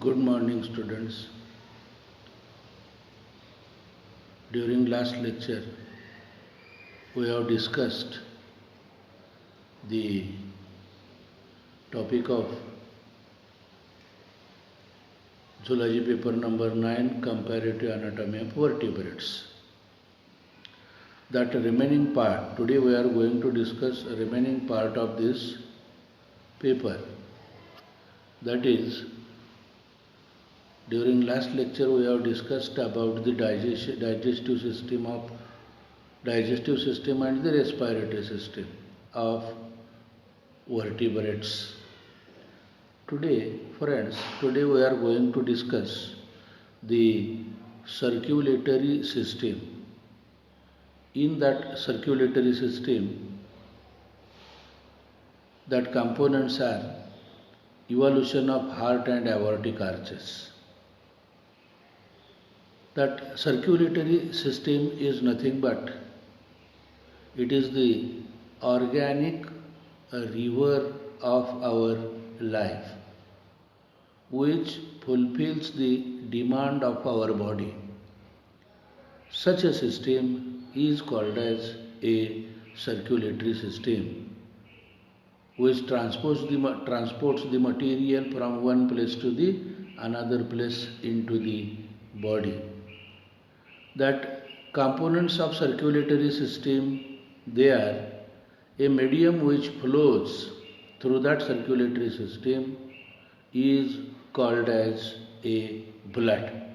Good morning, students. During last lecture, we have discussed the topic of zoology paper number 9, comparative anatomy of vertebrates. That remaining part, today we are going to discuss a remaining part of this paper. That is, during last lecture we have discussed about the digestive system and the respiratory system of vertebrates. Today, friends, we are going to discuss the circulatory system. In that circulatory system, that components are evolution of heart and aortic arches. That circulatory system is nothing but it is the organic river of our life, which fulfills the demand of our body. Such a system is called as a circulatory system, which transports the material from one place to the another place into the body. That components of circulatory system, they are a medium which flows through that circulatory system is called as a blood.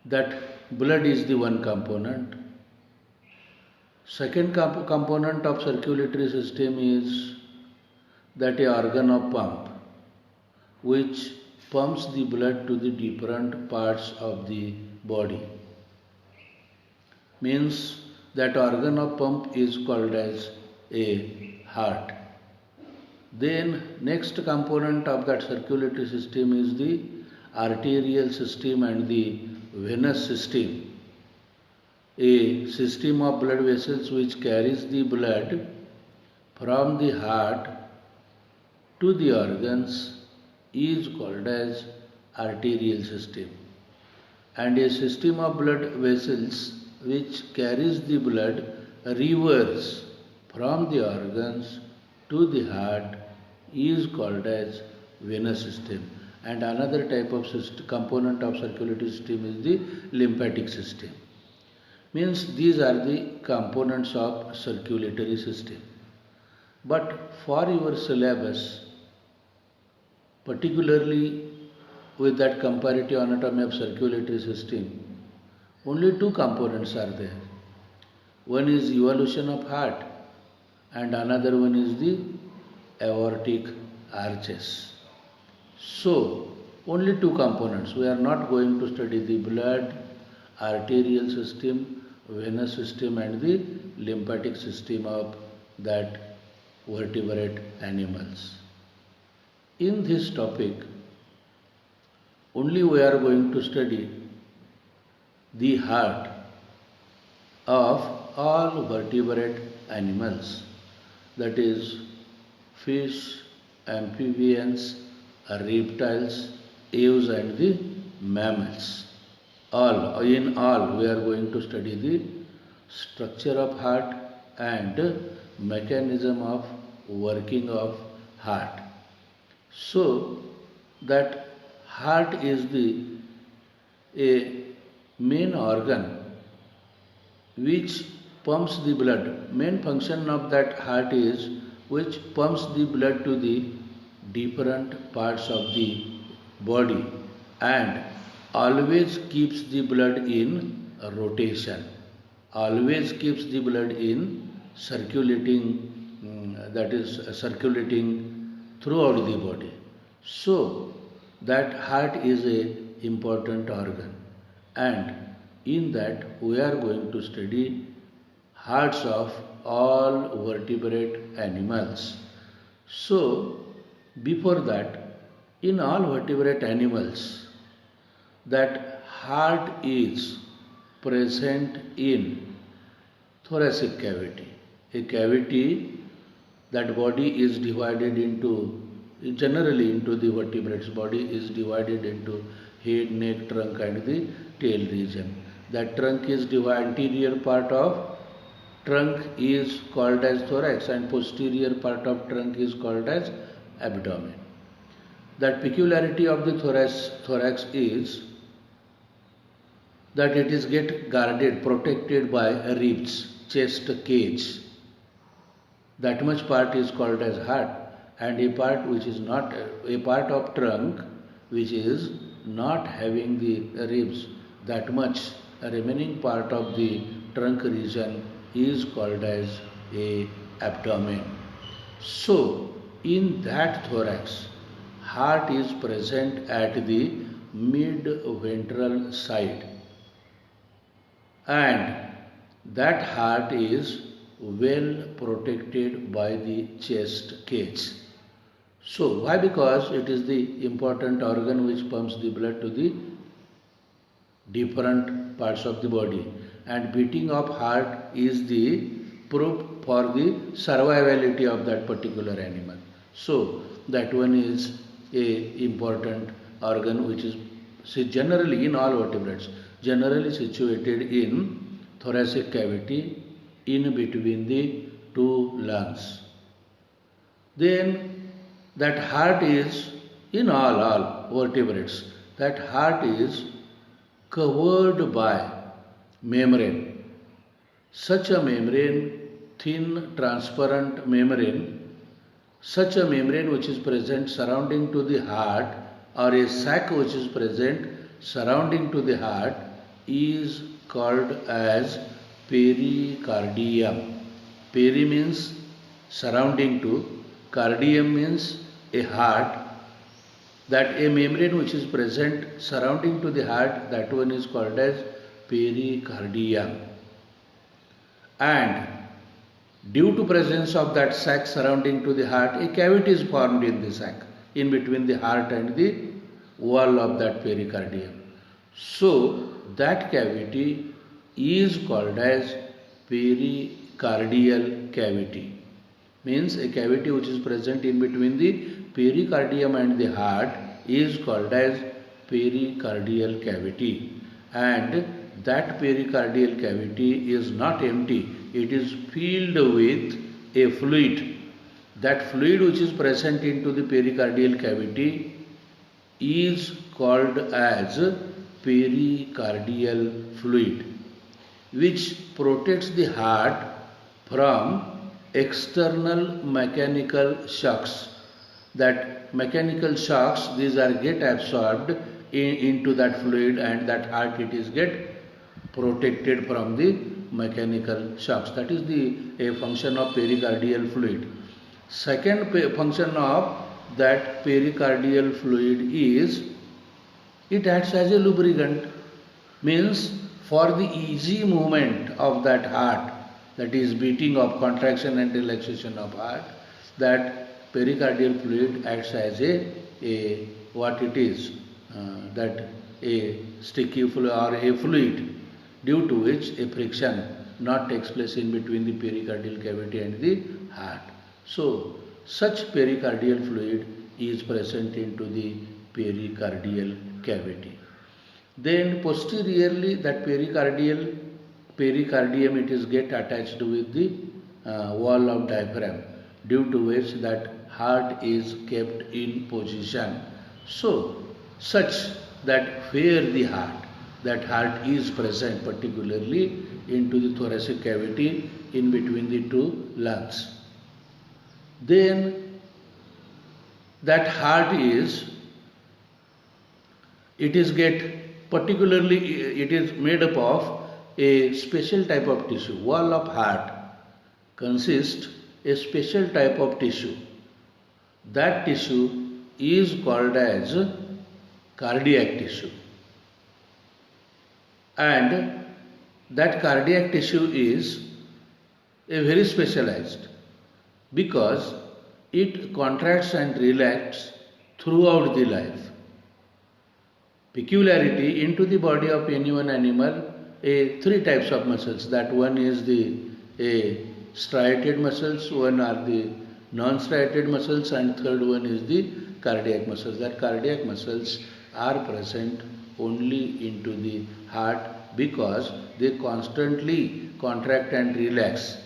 That blood is the one component. Second component of circulatory system is that a organ of pump, which pumps the blood to the different parts of the body. Means that organ of pump is called as a heart. Then next component of that circulatory system is the arterial system and the venous system. A system of blood vessels which carries the blood from the heart to the organs is called as arterial system. And a system of blood vessels which carries the blood reverse from the organs to the heart is called as venous system. And another type of component of circulatory system is the lymphatic system. Means these are the components of circulatory system. But for your syllabus, particularly with that comparative anatomy of circulatory system, only two components are there. One is evolution of heart and another one is the aortic arches. So, only two components. We are not going to study the blood, arterial system, venous system and the lymphatic system of that vertebrate animals. In this topic, only we are going to study the heart of all vertebrate animals, that is fish, amphibians, reptiles, aves and the mammals. In all we are going to study the structure of heart and mechanism of working of heart. So that heart is a main organ which pumps the blood. Main function of that heart is which pumps the blood to the different parts of the body and always keeps the blood in rotation, always keeps the blood in circulating, that is circulating throughout the body. So that heart is a important organ, and in that we are going to study hearts of all vertebrate animals. So before that, in all vertebrate animals, that heart is present in thoracic cavity, a cavity. That body is divided into generally into the vertebrate's body is divided into head, neck, trunk and the tail region. That trunk is divided, anterior part of trunk is called as thorax and posterior part of trunk is called as abdomen. That peculiarity of the thorax is that it is get guarded, protected by ribs, chest cage. That much part is called as heart, and a part which is not a part of trunk which is not having the ribs, that much remaining part of the trunk region is called as a abdomen. So in that thorax, heart is present at the mid ventral side, and that heart is well protected by the chest cage. So why? Because it is the important organ which pumps the blood to the different parts of the body, and beating of heart is the proof for the survivability of that particular animal. So that one is a important organ which is generally in all vertebrates, generally situated in thoracic cavity in between the two lungs. Then that heart is in all vertebrates, that heart is covered by membrane. Such a membrane, thin transparent membrane, such a membrane which is present surrounding to the heart, or a sac which is present surrounding to the heart, is called as pericardium. Peri means surrounding to, cardium means a heart. That a membrane which is present surrounding to the heart, that one is called as pericardium. And due to presence of that sac surrounding to the heart, a cavity is formed in the sac, in between the heart and the wall of that pericardium. So that cavity is called as pericardial cavity. Means a cavity which is present in between the pericardium and the heart is called as pericardial cavity. And that pericardial cavity is not empty, it is filled with a fluid. That fluid which is present into the pericardial cavity is called as pericardial fluid, which protects the heart from external mechanical shocks. That mechanical shocks, these are get absorbed into that fluid, and that heart it is get protected from the mechanical shocks. That is a function of pericardial fluid. Second function of that pericardial fluid is it acts as a lubricant. Means for the easy movement of that heart, that is beating of contraction and relaxation of heart, that pericardial fluid acts as a what it is, that a sticky fluid or a fluid, due to which a friction not takes place in between the pericardial cavity and the heart. So such pericardial fluid is present into the pericardial cavity. Then posteriorly that pericardium it is get attached with the wall of diaphragm, due to which that heart is kept in position. So such that where the heart, that heart is present particularly into the thoracic cavity in between the two lungs. Then that heart is, it is made up of a special type of tissue. Wall of heart consists a special type of tissue. That tissue is called as cardiac tissue. And that cardiac tissue is a very specialized, because it contracts and relaxes throughout the life. Peculiarity into the body of any one animal, three types of muscles. That one is the striated muscles, one are the non-striated muscles, and third one is the cardiac muscles. That cardiac muscles are present only into the heart because they constantly contract and relax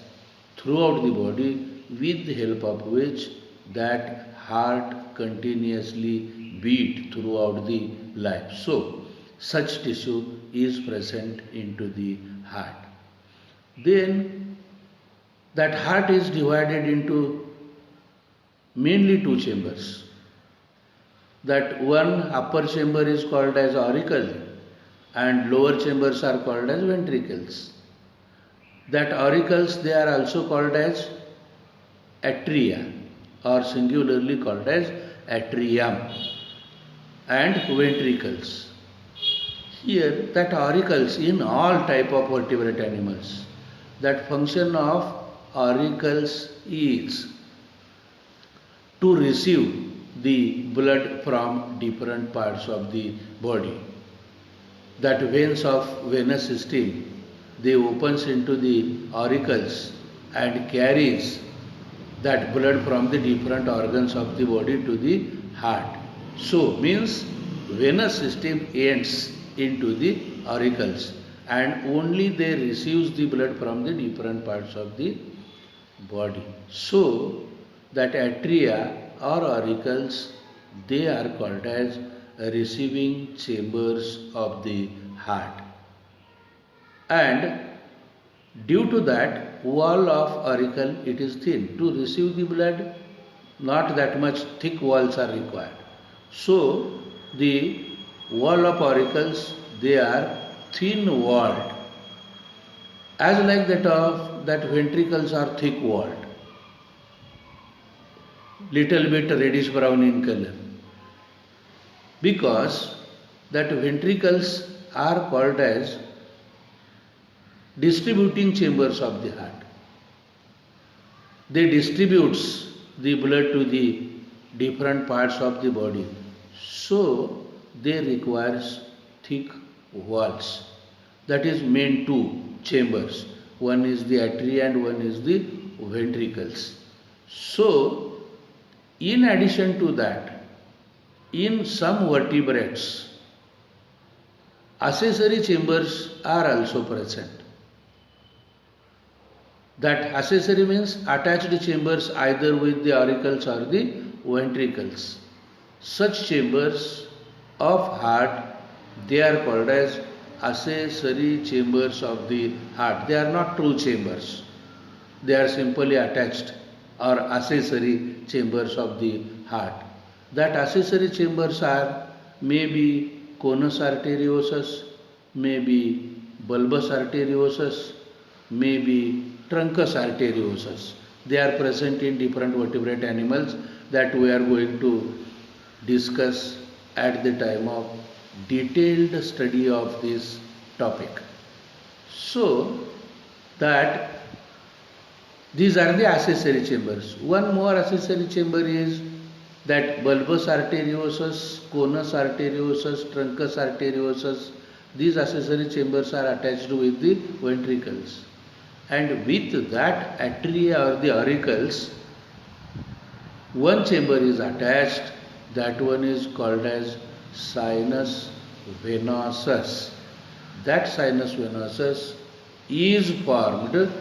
throughout the body, with the help of which that heart continuously beat throughout the life. So such tissue is present into the heart. Then that heart is divided into mainly two chambers. That one upper chamber is called as auricle and lower chambers are called as ventricles. That auricles, they are also called as atria, or singularly called as atrium, and ventricles. Here that auricles in all type of vertebrate animals, that function of auricles is to receive the blood from different parts of the body. That veins of venous system, they opens into the auricles and carries that blood from the different organs of the body to the heart. So means venous system ends into the auricles and only they receives the blood from the different parts of the body. So that atria or auricles, they are called as receiving chambers of the heart. And due to that, wall of auricle, it is thin. To receive the blood, not that much thick walls are required. So the wall of auricles, they are thin walled, as like that of that ventricles are thick walled, little bit reddish brown in color, because that ventricles are called as distributing chambers of the heart. They distributes the blood to the different parts of the body. So they requires thick walls. That is main two chambers. One is the atria and one is the ventricles. So in addition to that, in some vertebrates, accessory chambers are also present. That accessory means attached chambers either with the auricles or the ventricles. Such chambers of heart, they are called as accessory chambers of the heart. They are not true chambers. They are simply attached or accessory chambers of the heart. That accessory chambers are maybe conus arteriosus, maybe bulbus arteriosus, maybe truncus arteriosus. They are present in different vertebrate animals that we are going to discuss at the time of detailed study of this topic. So that these are the accessory chambers. One more accessory chamber is that bulbus arteriosus, conus arteriosus, truncus arteriosus. These accessory chambers are attached with the ventricles. And with that atria or the auricles, one chamber is attached. That one is called as sinus venosus. That sinus venosus is formed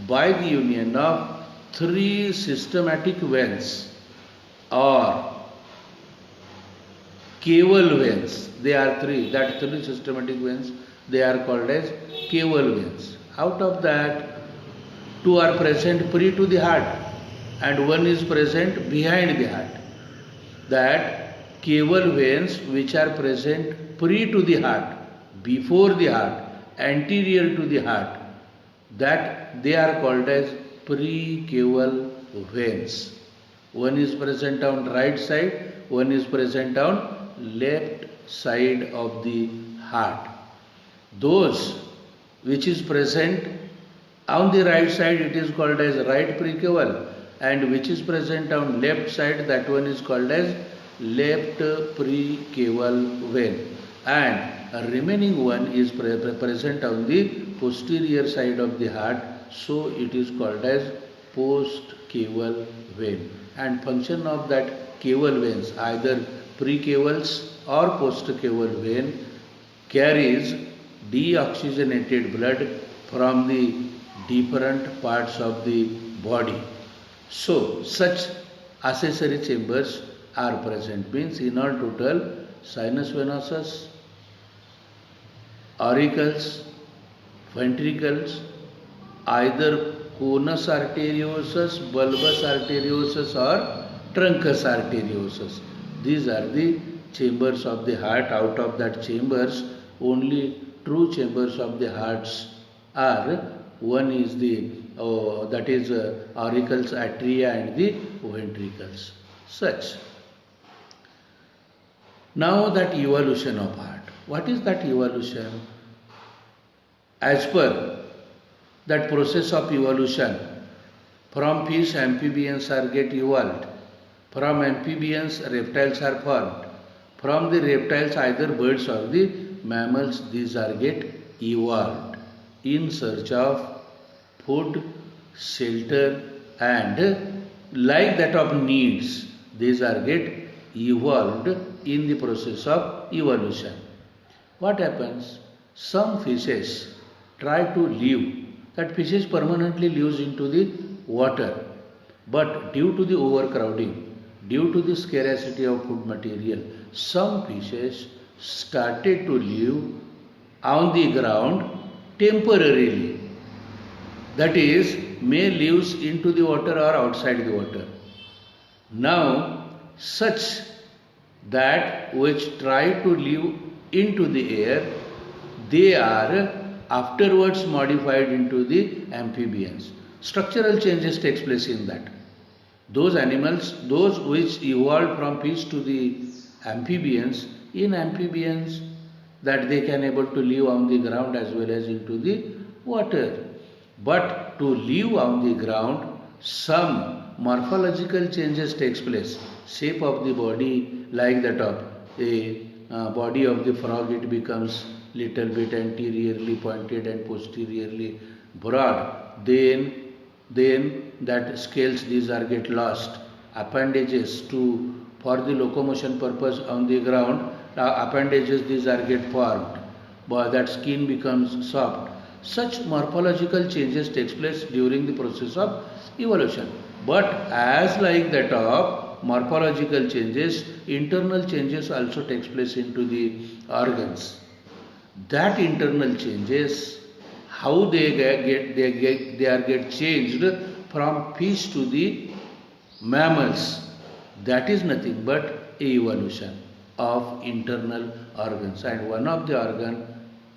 by the union of three systematic veins or caval veins. They are three. That three systematic veins, they are called as caval veins. Out of that, two are present pre to the heart and one is present behind the heart. That caval veins which are present pre to the heart, before the heart, anterior to the heart, that they are called as precaval veins. One is present on right side, one is present on left side of the heart. Those which is present on the right side, it is called as right precaval, and which is present on left side, that one is called as left precaval vein, and remaining one is present on the posterior side of the heart, so it is called as postcaval vein. and function of that caval veins, either precavals or postcaval vein, carries deoxygenated blood from the different parts of the body. So such accessory chambers are present. Means in all total, sinus venosus, auricles, ventricles, either conus arteriosus, bulbus arteriosus or truncus arteriosus. These are the chambers of the heart. Out of that chambers, only true chambers of the hearts are, one is the that is auricles, atria and the ventricles. Such. Now that evolution of heart. What is that evolution? As per that process of evolution, from fish amphibians are get evolved, from amphibians reptiles are formed, from the reptiles either birds or the mammals, these are get evolved in search of food, shelter and like that of needs. These are get evolved in the process of evolution. What happens? Some fishes try to live. That fishes permanently lives into the water. But due to the overcrowding, due to the scarcity of food material, some fishes started to live on the ground temporarily. That is, may lives into the water or outside the water. Now, such that which try to live into the air, they are afterwards modified into the amphibians. Structural changes takes place in that. Those animals, those which evolved from fish to the amphibians, in amphibians that they can able to live on the ground as well as into the water. But to live on the ground, some morphological changes takes place. Shape of the body, like that of a body of the frog, it becomes little bit anteriorly pointed and posteriorly broad. Then that scales, these are get lost. Appendages to for the locomotion purpose on the ground, appendages these are get formed. But that skin becomes soft. Such morphological changes takes place during the process of evolution. But as like that of morphological changes, internal changes also takes place into the organs. That internal changes, how they get changed from fish to the mammals, that is nothing but a evolution of internal organs. And one of the organ,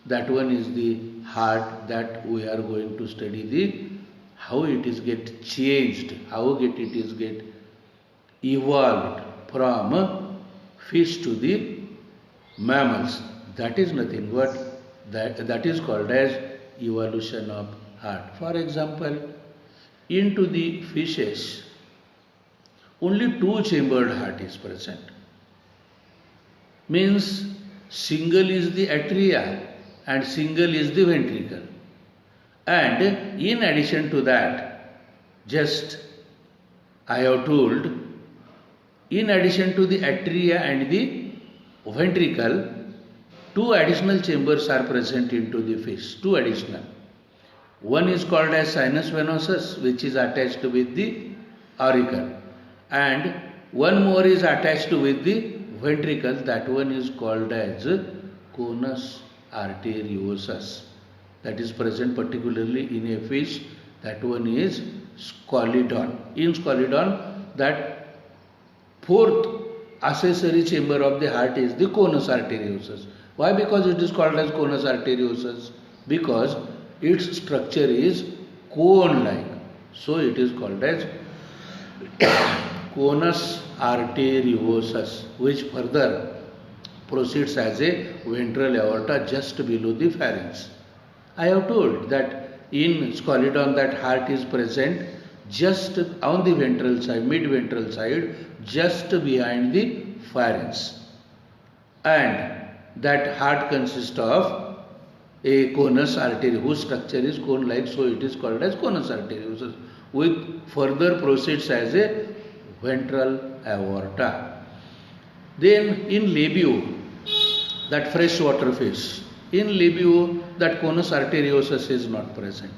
that one is the heart, that we are going to study the how it is get changed, how it is get evolved from fish to the mammals. That is nothing but that is called as evolution of heart. For example, into the fishes, only two-chambered heart is present. Means single is the atria and single is the ventricle. And in addition to that, just I have told, in addition to the atria and the ventricle, two additional chambers are present into the fish, two additional. One is called as sinus venosus, which is attached with the auricle, and one more is attached with the ventricle, that one is called as conus arteriosus. That is present particularly in a fish, that one is scalidon. In scalidon, that fourth accessory chamber of the heart is the conus arteriosus. Why? Because it is called as conus arteriosus, because its structure is cone-like. So it is called as conus arteriosus, which further proceeds as a ventral aorta just below the pharynx. I have told that in scalidon that heart is present just on the ventral side, mid-ventral side, just behind the pharynx. And that heart consists of a conus artery whose structure is cone-like, so it is called as conus arteriosus, which further proceeds as a ventral aorta. Then in labio, that freshwater fish, in labio that conus arteriosus is not present.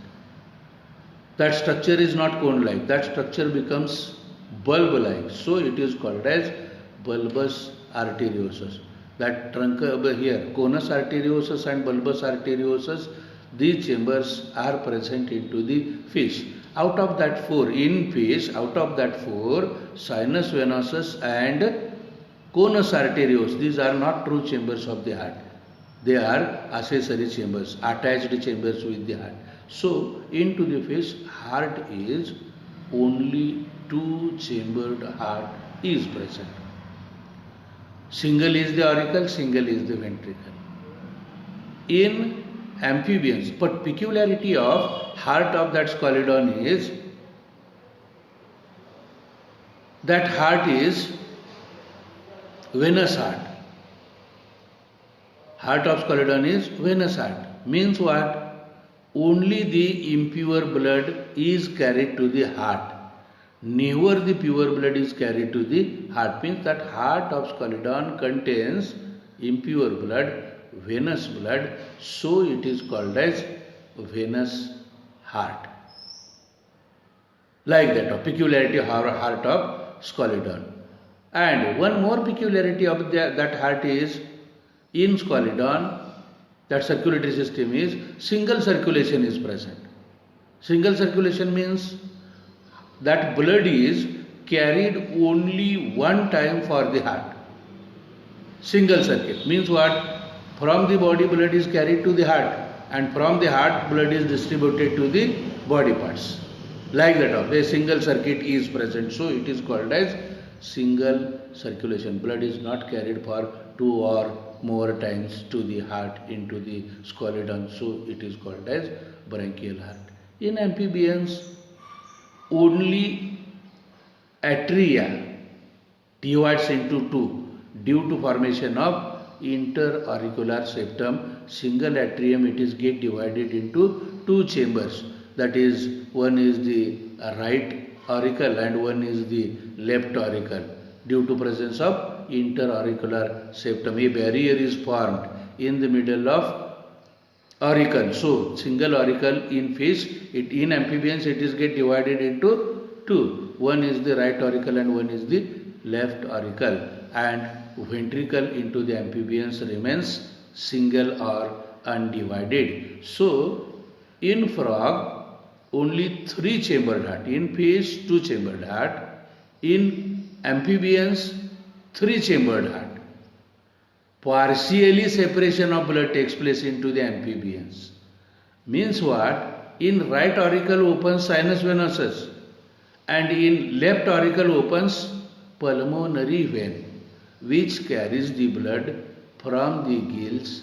That structure is not cone-like. That structure becomes bulb-like. So it is called as bulbous arteriosus. That trunk over here, conus arteriosus and bulbous arteriosus, these chambers are present into the fish. Out of that four, in fish, out of that four, sinus venosus and conus arteriosus, these are not true chambers of the heart. They are accessory chambers, attached chambers with the heart. So, into the fish, heart is only two-chambered heart is present. Single is the auricle, single is the ventricle. In amphibians, but peculiarity of heart of that Scalodon is that heart is venous heart. Heart of Scalodon is venous heart. Means what? Only the impure blood is carried to the heart. Never the pure blood is carried to the heart. Means that heart of Scalodon contains impure blood, venous blood. So it is called as venous heart. Like that, a peculiarity of heart of Scalodon. And one more peculiarity of that heart is, in Scalodon, that circulatory system is single circulation is present. Single circulation means that blood is carried only one time for the heart. Single circuit means what? From the body blood is carried to the heart, and from the heart blood is distributed to the body parts. Like that, a single circuit is present. So it is called as single circulation. Blood is not carried for two or more times to the heart into the Scalodon. So it is called as branchial heart. In amphibians, only atria divides into two due to formation of interauricular septum. Single atrium, it is get divided into two chambers. That is, one is the right auricle and one is the left auricle. Due to presence of interauricular septum, a barrier is formed in the middle of auricle. So single auricle in fish, in amphibians it is get divided into two. One is the right auricle and one is the left auricle. And ventricle into the amphibians remains single or undivided. So in frog, only three-chambered heart. In fish, two-chambered heart. In amphibians, three-chambered heart. Partially separation of blood takes place into the amphibians. Means what? In right auricle opens sinus venosus and in left auricle opens pulmonary vein, which carries the blood from the gills,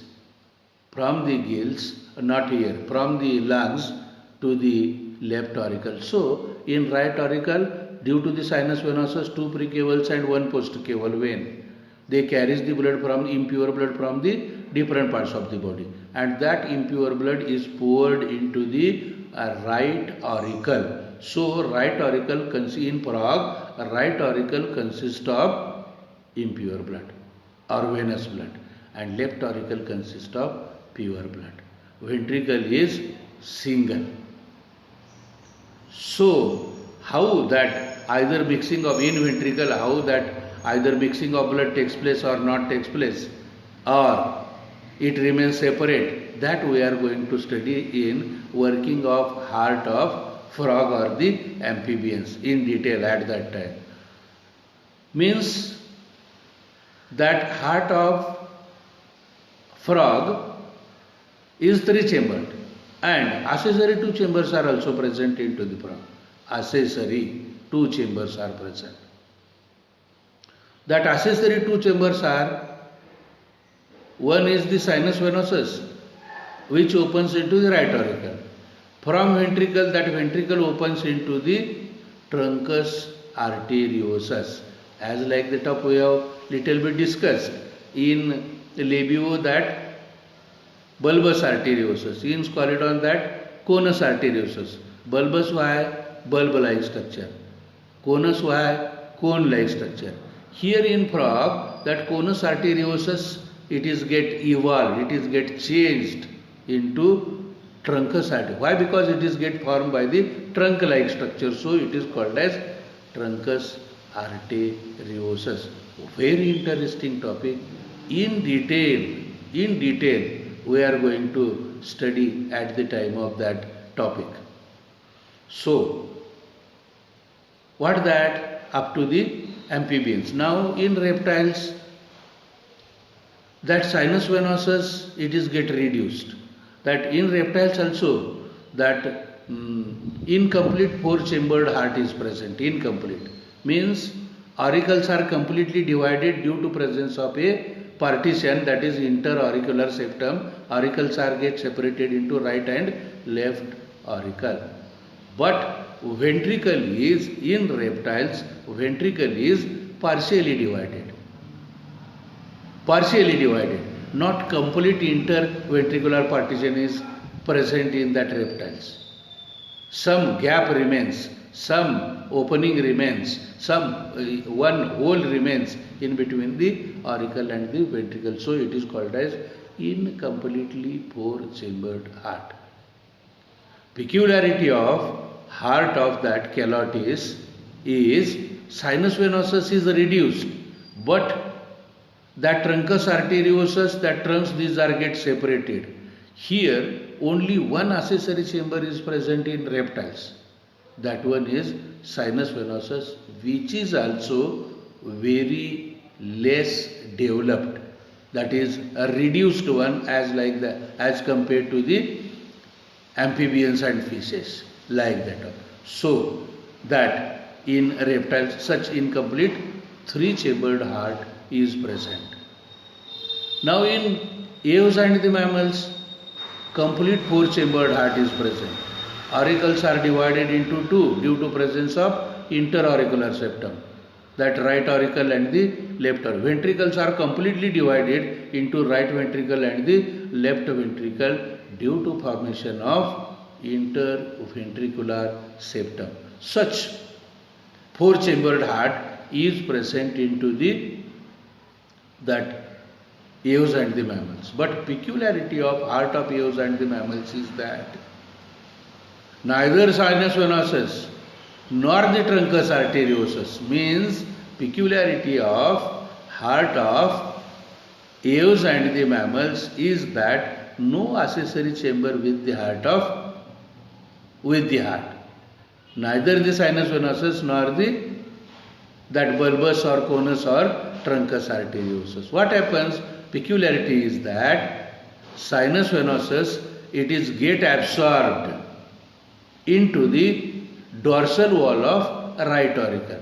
not here, from the lungs to the left auricle. So, in right auricle, due to the sinus venosus, two precaval and one postcaval vein, they carries the blood from impure blood from the different parts of the body, and that impure blood is poured into the right auricle. So, right auricle in frog, right auricle consists of impure blood or venous blood, and left auricle consists of pure blood. Ventricle is single. So, how that either mixing of in ventricle, how that either mixing of blood takes place or not takes place, or it remains separate, that we are going to study in working of heart of frog or the amphibians in detail at that time. Means that heart of frog is three-chambered, and accessory two chambers are also present into the frog. Accessory two chambers are present. That accessory two chambers are, one is the sinus venosus, which opens into the right auricle. From ventricle, that ventricle opens into the truncus arteriosus. As like the top we have little bit discussed. In labio, that bulbous arteriosus. In Scalodon, that conus arteriosus. Bulbous why? Bulb-like structure. Conus why? cone-like structure. Here in frog, that conus arteriosus, it is get evolved, it is get changed into truncus arteriosus. Why? Because it is get formed by the trunk-like structure, so it is called as truncus arteriosus. Very interesting topic. In detail, we are going to study at the time of that topic. So, what that up to the amphibians. Now, in reptiles, that sinus venosus, it is get reduced. That in reptiles also, that incomplete four-chambered heart is present. Incomplete means auricles are completely divided due to presence of a partition, that is interauricular septum. Auricles are get separated into right and left auricle. But ventricle is, in reptiles, ventricle is partially divided. Not complete interventricular partition is present in that reptiles. Some gap remains, some opening remains, some one hole remains in between the auricle and the ventricle. So it is called as incompletely four-chambered heart. Peculiarity of heart of that Calotis is sinus venosus is reduced, but that truncus arteriosus, that trunks, these are get separated. Here only one accessory chamber is present in reptiles. That one is sinus venosus, which is also very less developed. That is a reduced one as compared to the amphibians and fishes, like that. So that in reptiles such incomplete three-chambered heart is present. Now in aves and the mammals, complete four-chambered heart is present. Auricles are divided into two due to presence of interauricular septum, that right auricle and the left auricle. Ventricles are completely divided into right ventricle and the left ventricle due to formation of interventricular septum. Such four-chambered heart is present into that aves and the mammals. But peculiarity of heart of aves and the mammals is that neither sinus venosus nor the truncus arteriosus, means peculiarity of heart of aves and the mammals is that no accessory chamber with the heart. Neither the sinus venosus nor that bulbus or conus or truncus arteriosus. What happens? Peculiarity is that sinus venosus, it is get absorbed into the dorsal wall of right auricle.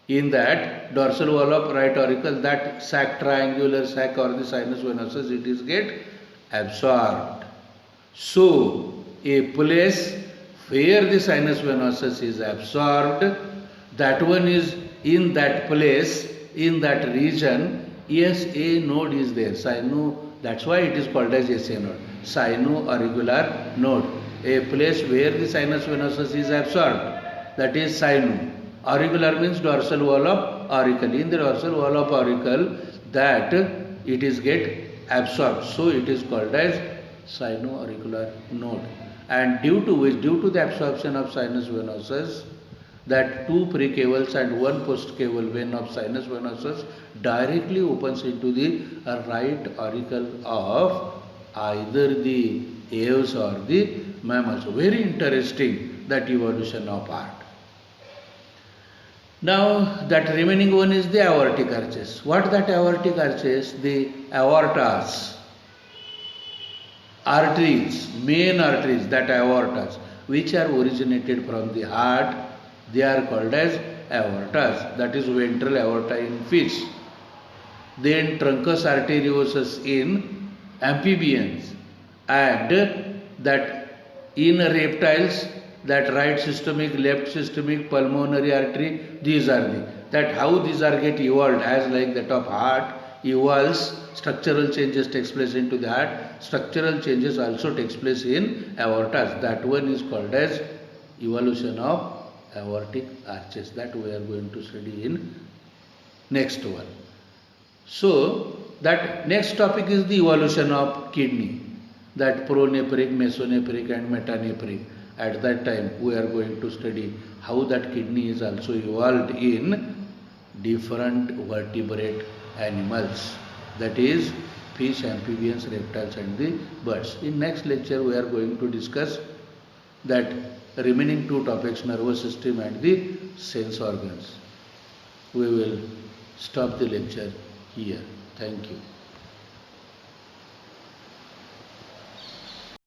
In that dorsal wall of right auricle, that sac, triangular sac or the sinus venosus, it is get absorbed. So a place where the sinus venosus is absorbed, that one is in that place, in that region, SA node is there. That's why it is called as SA node. Sino-auricular node. A place where the sinus venosus is absorbed, that is sino. Auricular means dorsal wall of auricle. In the dorsal wall of auricle, that it is get absorbed. So it is called as sino-auricular node. And due to the absorption of sinus venosus, that two precaval and one postcaval vein of sinus venosus directly opens into the right auricle of either the aves or the mammals. Very interesting, that evolution of heart. Now that remaining one is the aortic arches. What that aortic arches? The aortas, arteries, main arteries, that aortas, which are originated from the heart, they are called as aortas. That is ventral aorta in fish. Then truncus arteriosus in amphibians, and that in reptiles, that right systemic, left systemic, pulmonary artery, these are that how these are get evolved as like that of heart evolves, structural changes takes place into the heart, structural changes also takes place in aortas. That one is called as evolution of aortic arches. That we are going to study in next one. So that next topic is the evolution of kidney, that pronephric, mesonephric and metanephric. At that time we are going to study how that kidney is also evolved in different vertebrate animals, that is fish, amphibians, reptiles and the birds. In next lecture we are going to discuss that remaining two topics, nervous system and the sense organs. We will stop the lecture here. Thank you.